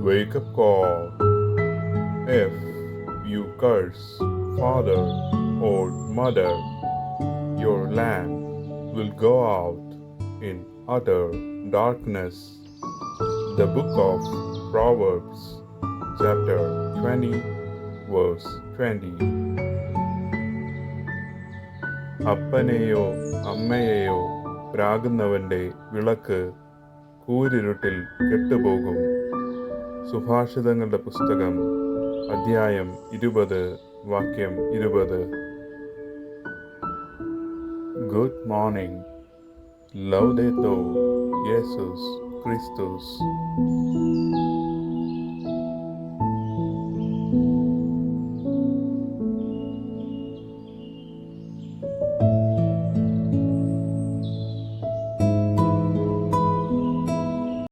Wake up call. If you curse father or mother, your lamp will go out in utter darkness. The book of Proverbs, chapter 20, verse 20. അപ്പനെയോ അമ്മയെയോ പ്രാകുന്നവന്റെ വിളക്ക് കൂരിരുട്ടിൽ കെട്ടുപോകും. സുഭാഷിതങ്ങളുടെ പുസ്തകം അധ്യായം 20 വാക്യം 20. Good morning. Laudetur Jesus Christus.